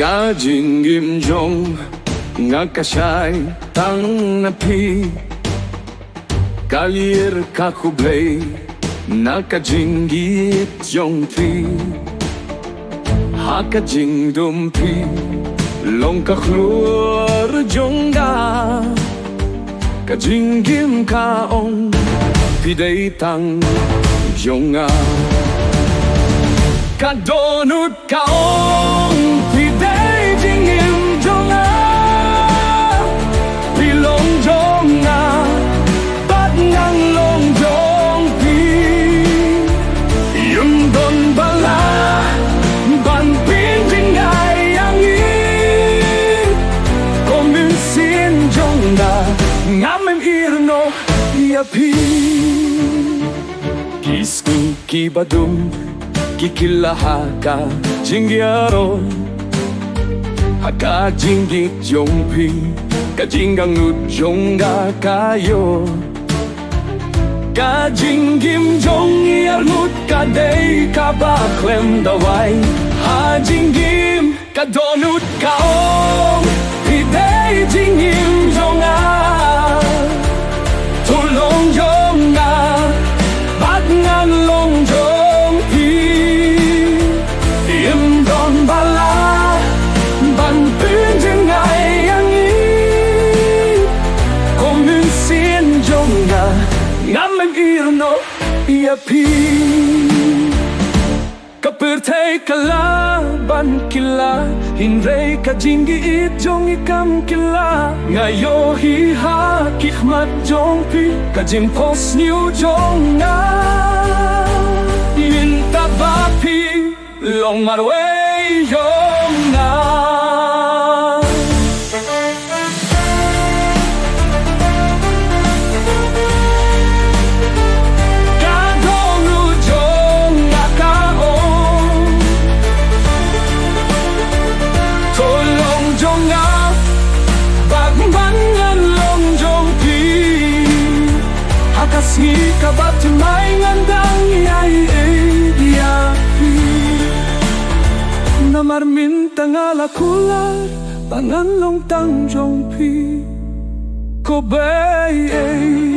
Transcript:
Ka jingim jong nga kasay tang napi Kalir kakublay nakajinggit jong tri Hakajing dumpi long kakluar jong da Kajinggim kaong piday tang jong nga Kadonut kaong piday jingim jong nga Pilong jong nga Bat ngang long jong pi Yung don bala Ban pin jingay ang i Kominsin jong nga Ngamem irno iapi Kisku kibadum Kikilahaka jingyaro Haka jinggit jongpi Kajinggang nujongga kayo Kajinggim jong iarnut kadei kabaklem dawai Hajinggim kadonut kaong Pidei jinggim jonga Tulong jonga Bat ngan long jong Irno iapi Kapirtay kalaban kila Hinray kajinggi itjong ikam kila Ngayo hiha kikmat jong pi Kajing pos niu jong na Yinta bapi long marway jong na Kasi kabat may ngandang iapi Namarmin tangala kular Tangan long tang jong pi Ko bay